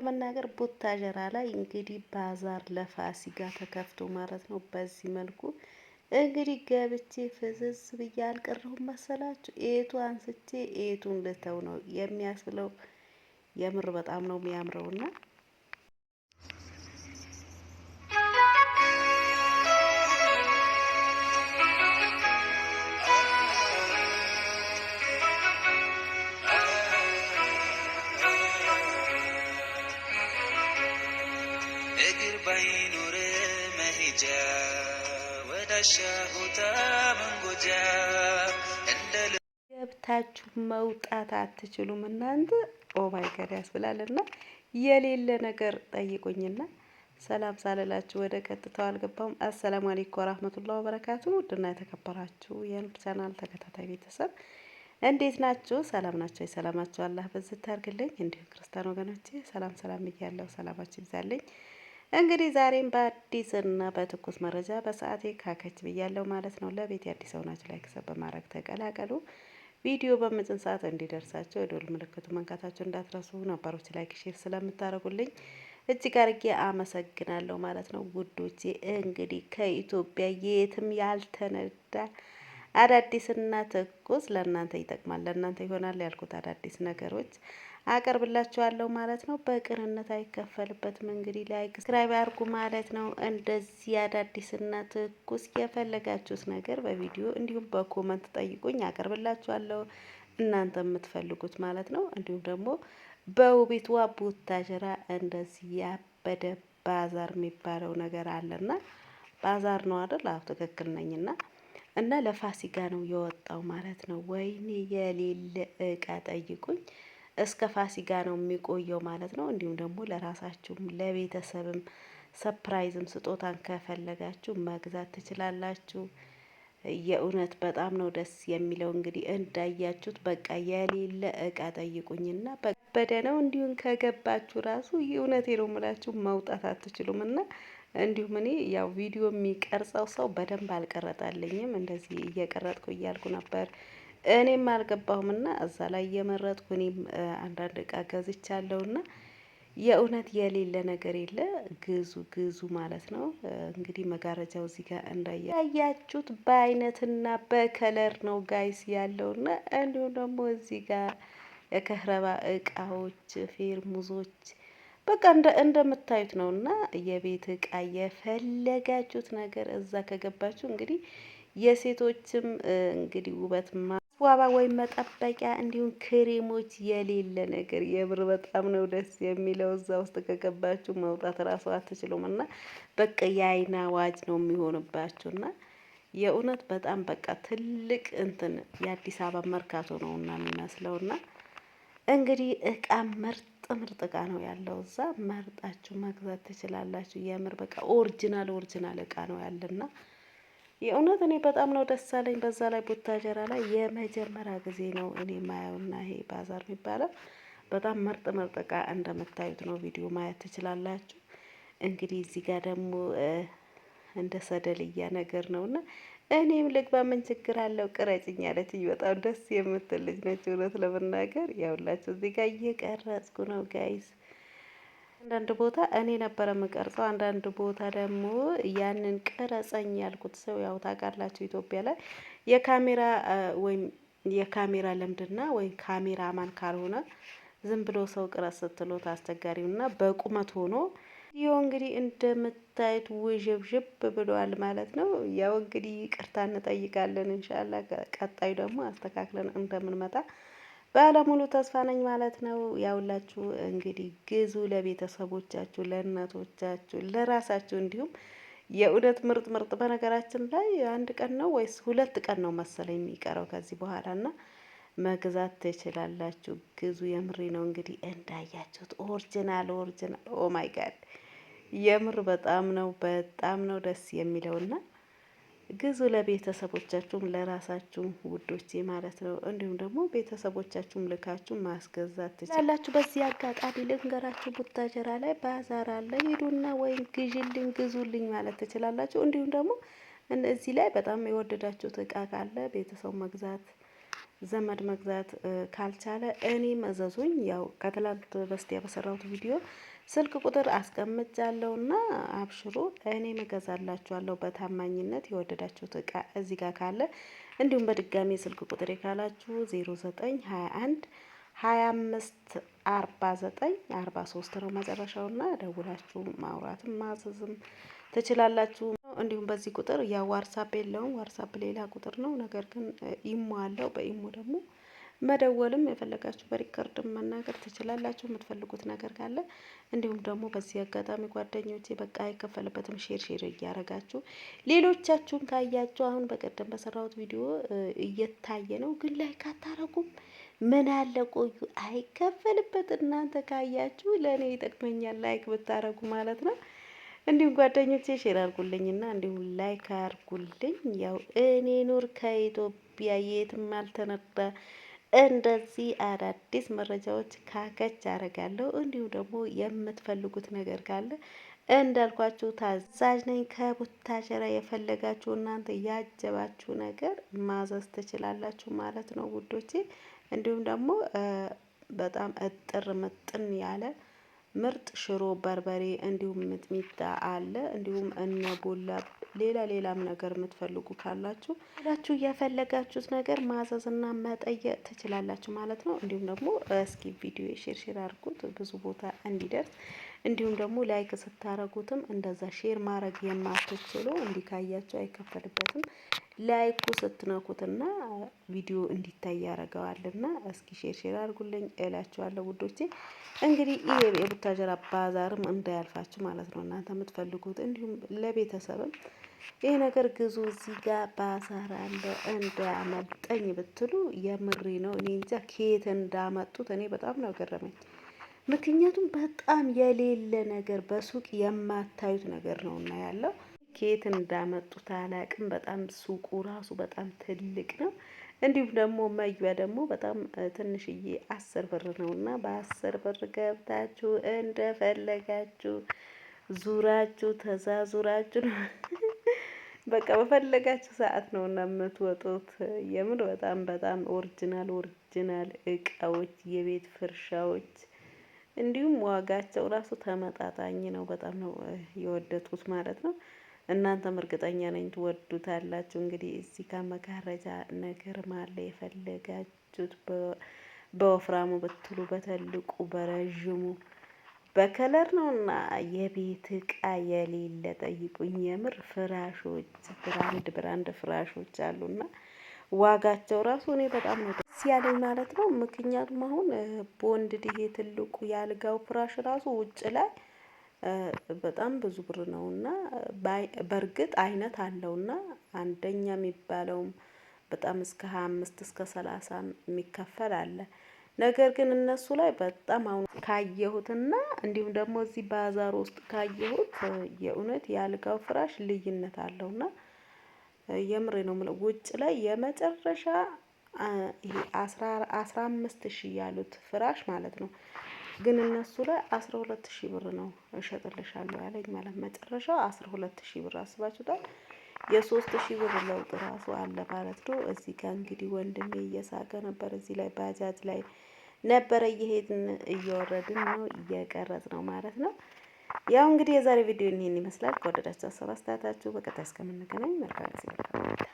ለመናገር ቡታጀራ ላይ እንግዲህ ባዛር ለፋሲካ ተከፍቶ ማለት ነው። በዚህ መልኩ እንግዲህ ገብቼ ፍዝዝ ብዬ አልቀረሁም መሰላችሁ። ኤቱ አንስቼ ኤቱን ልተው ነው የሚያስብለው። የምር በጣም ነው የሚያምረውና እግር ባይኖር መሄጃ ወዳሻ ቦታ መንጎጃ እንደ ገብታችሁ መውጣት አትችሉም እናንተ። ኦ ማይ ጋድ ያስብላልና የሌለ ነገር ጠይቁኝና ሰላም ሳልላችሁ ወደ ቀጥታው አልገባም። አሰላሙ አለይኩም ወራህመቱላሂ ወበረካቱ። ውድና የተከበራችሁ የኑር ቻናል ተከታታይ ቤተሰብ እንዴት ናችሁ? ሰላም ናችሁ? የሰላማችሁ አላህ በዝት ታርግልኝ። እንዲሁ ክርስቲያን ወገኖቼ ሰላም ሰላም እያለሁ ሰላማችሁ ይብዛልኝ። እንግዲህ ዛሬም በአዲስ እና በትኩስ መረጃ በሰዓቴ ካከች ብያለሁ ማለት ነው። ለቤት አዲስ ሆናችሁ ላይክ ሰብ በማድረግ ተቀላቀሉ። ቪዲዮ በምጭን ሰዓት እንዲደርሳቸው የደወል ምልክቱ መንካታችሁ እንዳትረሱ። ነባሮች ላይክ ሼር ስለምታደርጉልኝ እጅግ አድርጌ አመሰግናለሁ ማለት ነው ውዶቼ። እንግዲህ ከኢትዮጵያ የትም ያልተነዳ አዳዲስና ትኩስ ለእናንተ ይጠቅማል ለእናንተ ይሆናል ያልኩት አዳዲስ ነገሮች አቀርብላችኋለሁ ማለት ነው። በቅንነት አይከፈልበትም። እንግዲህ ላይክ ሰብስክራይብ አድርጉ ማለት ነው። እንደዚህ አዳዲስና ትኩስ የፈለጋችሁት ነገር በቪዲዮ እንዲሁም በኮመንት ጠይቁኝ አቀርብላችኋለሁ። እናንተ የምትፈልጉት ማለት ነው። እንዲሁም ደግሞ በውቢቷ ቡታጀራ እንደዚህ ያበደ ባዛር የሚባለው ነገር አለና ባዛር ነው አይደል? አዎ ትክክል ነኝና እና ለፋሲካ ነው የወጣው ማለት ነው። ወይኔ የሌለ እቃ ጠይቁኝ። እስከ ፋሲካ ነው የሚቆየው ማለት ነው። እንዲሁም ደግሞ ለራሳችሁም ለቤተሰብም ሰፕራይዝም ስጦታን ከፈለጋችሁ መግዛት ትችላላችሁ። የእውነት በጣም ነው ደስ የሚለው። እንግዲህ እንዳያችሁት በቃ የሌለ እቃ ጠይቁኝና በደ ነው። እንዲሁም ከገባችሁ ራሱ እውነቴ ነው የምላችሁ መውጣት አትችሉም። እና እንዲሁም እኔ ያው ቪዲዮ የሚቀርጸው ሰው በደንብ አልቀረጣልኝም። እንደዚህ እየቀረጥኩ እያልኩ ነበር እኔም አልገባሁምና እዛ ላይ እየመረጥኩ እኔም አንዳንድ እቃ ገዝቻለሁና የእውነት የሌለ ነገር የለ። ግዙ ግዙ ማለት ነው። እንግዲህ መጋረጃው እዚህ ጋር እንዳያችሁት በአይነትና በከለር ነው ጋይስ ያለውና እንዲሁም ደግሞ እዚህ ጋር የከህረባ እቃዎች ፌርሙዞች በቃ እንደምታዩት ነውና የቤት እቃ የፈለጋችሁት ነገር እዛ ከገባችሁ እንግዲህ የሴቶችም እንግዲህ ውበት ማስዋባ ወይም መጠበቂያ እንዲሁም ክሬሞች የሌለ ነገር የምር በጣም ነው ደስ የሚለው። እዛ ውስጥ ከገባችሁ መውጣት እራሱ አትችሉም እና በቃ የአይን አዋጅ ነው የሚሆንባችሁና የእውነት በጣም በቃ ትልቅ እንትን የአዲስ አበባ መርካቶ ነውና የሚመስለውና እንግዲህ እቃ ምርጥ እቃ ነው ያለው። እዛ መርጣችሁ መግዛት ትችላላችሁ። የምር በቃ ኦሪጂናል እቃ ነው ያለና የእውነት እኔ በጣም ነው ደስ አለኝ። በዛ ላይ ቡታጀራ ላይ የመጀመሪያ ጊዜ ነው እኔ ማየውና ይሄ ባዛር የሚባለው በጣም ምርጥ እቃ እንደምታዩት ነው። ቪዲዮ ማየት ትችላላችሁ። እንግዲህ እዚህ ጋር ደግሞ እንደ ሰደልያ ነገር ነውና እኔም ልግባ ምን ችግር አለው ቅረጭኝ አለችኝ። በጣም ደስ የምትል ልጅ ነች እውነት ለመናገር። ያውላችሁ እዚህ ጋር እየቀረጽኩ ነው ጋይስ። አንዳንድ ቦታ እኔ ነበረ የምቀርጸው፣ አንዳንድ ቦታ ደግሞ ያንን ቅረጸኝ ያልኩት ሰው ያው ታውቃላችሁ ኢትዮጵያ ላይ የካሜራ ወይም የካሜራ ልምድና ወይም ካሜራማን ካልሆነ ዝም ብሎ ሰው ቅረጽ ስትሉት አስቸጋሪውና በቁመት ሆኖ ይኸው እንግዲህ እንደምታዩት ውዥብዥብ ብሏል ማለት ነው። ያው እንግዲህ ይቅርታ እንጠይቃለን ኢንሻአላህ። ቀጣዩ ደግሞ አስተካክለን እንደምንመጣ ባለሙሉ ተስፋ ነኝ ማለት ነው። ያውላችሁ እንግዲህ ግዙ ለቤተሰቦቻችሁ፣ ለእናቶቻችሁ፣ ለራሳችሁ እንዲሁም የእውነት ምርጥ በነገራችን ላይ አንድ ቀን ነው ወይስ 2 ቀን ነው መሰለኝ የሚቀረው ከዚህ በኋላና መግዛት ትችላላችሁ። ግዙ የምሬ ነው። እንግዲህ እንዳያችሁት ኦሪጂናል ኦ ማይ ጋድ የምር በጣም ነው ደስ የሚለውና ግዙ ለቤተሰቦቻችሁም ለራሳችሁም ውዶቼ ማለት ነው። እንዲሁም ደግሞ ቤተሰቦቻችሁም ልካችሁ ማስገዛት ትችላላችሁ። በዚህ አጋጣሚ ልንገራችሁ ቡታጀራ ላይ ባዛር አለ። ሂዱና ወይም ግዙልኝ ማለት ትችላላችሁ። እንዲሁም ደግሞ እዚህ ላይ በጣም የወደዳችሁት እቃ ካለ ቤተሰብ መግዛት ዘመድ መግዛት ካልቻለ እኔ መዘዙኝ። ያው ከትላንት በስቲያ በሰራሁት ቪዲዮ ስልክ ቁጥር አስቀምጫለሁና አብሽሩ፣ እኔ እገዛላችኋለሁ በታማኝነት የወደዳችሁት እቃ እዚህ ጋር ካለ። እንዲሁም በድጋሚ ስልክ ቁጥር ካላችሁ 0921 25 49 43 ነው መጨረሻውና ደውላችሁ ማውራትም ማዘዝም ትችላላችሁ። እንዲሁም በዚህ ቁጥር ያ ዋትስአፕ የለውም፣ ዋትስአፕ ሌላ ቁጥር ነው። ነገር ግን ኢሞ አለው። በኢሞ ደግሞ መደወልም የፈለጋችሁ በሪከርድ መናገር ትችላላችሁ የምትፈልጉት ነገር ካለ። እንዲሁም ደግሞ በዚህ አጋጣሚ ጓደኞቼ በቃ አይከፈልበትም ሼር እያረጋችሁ ሌሎቻችሁም ካያችሁ አሁን በቀደም በሰራሁት ቪዲዮ እየታየ ነው፣ ግን ላይክ አታረጉም። ምን አለ ቆዩ፣ አይከፈልበት። እናንተ ካያችሁ ለእኔ ይጠቅመኛል ላይክ ብታረጉ ማለት ነው። እንዲሁም ጓደኞቼ ሼር አርጉልኝና እንዲሁም ላይክ አርጉልኝ። ያው እኔ ኑር ከኢትዮጵያ የትም አልተነዳ እንደዚህ አዳዲስ መረጃዎች ካከች አረጋለሁ። እንዲሁም ደግሞ የምትፈልጉት ነገር ካለ እንዳልኳችሁ ታዛዥ ነኝ። ከቡታጀራ የፈለጋችሁ እናንተ ያጀባችሁ ነገር ማዘዝ ትችላላችሁ ማለት ነው ውዶቼ። እንዲሁም ደግሞ በጣም እጥር ምጥን ያለ ምርጥ ሽሮ በርበሬ እንዲሁም ሚጥሚጣ አለ። እንዲሁም እነ ቦላ ሌላም ነገር የምትፈልጉ ካላችሁ ሌላችሁ የፈለጋችሁት ነገር ማዘዝና መጠየቅ ትችላላችሁ ማለት ነው። እንዲሁም ደግሞ እስኪ ቪዲዮ ሼር አድርጉት ብዙ ቦታ እንዲደርስ። እንዲሁም ደግሞ ላይክ ስታረጉትም እንደዛ ሼር ማድረግ የማትችሉ እንዲካያችሁ አይከፈልበትም። ላይኩ ስትነኩትና ቪዲዮ እንዲታይ ያደርገዋልና እስኪ ሼር አድርጉልኝ እላችኋለሁ ውዶቼ። እንግዲህ ይሄ የቡታጀራ ባዛርም እንዳያልፋችሁ ማለት ነው እናንተ የምትፈልጉት። እንዲሁም ለቤተሰብም ይሄ ነገር ግዙ፣ እዚህ ጋር ባዛር አለ እንዳያመልጠኝ ብትሉ የምሬ ነው። እኔ እንጃ ከየት እንዳመጡት እኔ በጣም ነው ገረመኝ። ምክንያቱም በጣም የሌለ ነገር በሱቅ የማታዩት ነገር ነውና ያለው ከየት እንዳመጡት አላቅም። በጣም ሱቁ ራሱ በጣም ትልቅ ነው። እንዲሁም ደግሞ መግቢያ ደግሞ በጣም ትንሽዬ 10 ብር ነውና በ10 ብር ገብታችሁ እንደፈለጋችሁ ዙራችሁ ተዛዙራችሁ ነው በቃ በፈለጋችሁ ሰዓት ነውና የምትወጡት። የምር በጣም ኦሪጂናል እቃዎች፣ የቤት ፍርሻዎች እንዲሁም ዋጋቸው ራሱ ተመጣጣኝ ነው። በጣም ነው የወደድኩት ማለት ነው። እናንተም እርግጠኛ ነኝ ትወዱታላችሁ። እንግዲህ እዚህ ጋር መጋረጃ ነገር ማለ የፈለጋችሁት በወፍራሙ ብትሉ በትልቁ በረዥሙ በከለር ነውና የቤት እቃ የሌለ ጠይቁኝ። የምር ፍራሾች ብራንድ ፍራሾች አሉና ዋጋቸው ራሱ እኔ በጣም ነው ደስ ያለኝ ማለት ነው። ምክንያቱም አሁን ቦንድ ይሄ ትልቁ ያልጋው ፍራሽ ራሱ ውጭ ላይ በጣም ብዙ ብር ነውና በእርግጥ አይነት አለውና አንደኛ የሚባለውም በጣም እስከ 25 እስከ 30 የሚከፈል አለ። ነገር ግን እነሱ ላይ በጣም አሁን ካየሁትና እንዲሁም ደግሞ እዚህ ባዛር ውስጥ ካየሁት የእውነት ያልጋው ፍራሽ ልዩነት አለውና የምሬ ነው የምለው። ውጭ ላይ የመጨረሻ ይሄ 15,000 ያሉት ፍራሽ ማለት ነው። ግን እነሱ ላይ 12,000 ብር ነው እሸጥልሻለሁ ያለኝ ማለት መጨረሻው 12,000 ብር አስባችሁታል። የ3,000 ብር ለውጥ ራሱ አለ ማለት ነው። እዚህ ጋር እንግዲህ ወንድሜ እየሳቀ ነበር። እዚህ ላይ ባጃጅ ላይ ነበረ እየሄድን እየወረድን ነው እየቀረጽ ነው ማለት ነው። ያው እንግዲህ የዛሬ ቪዲዮ ይሄን ይመስላል። ከወደዳችሁ ሀሳብ አስተያየታችሁ በቀጣይ እስከምንገናኝ መልካም ጊዜ።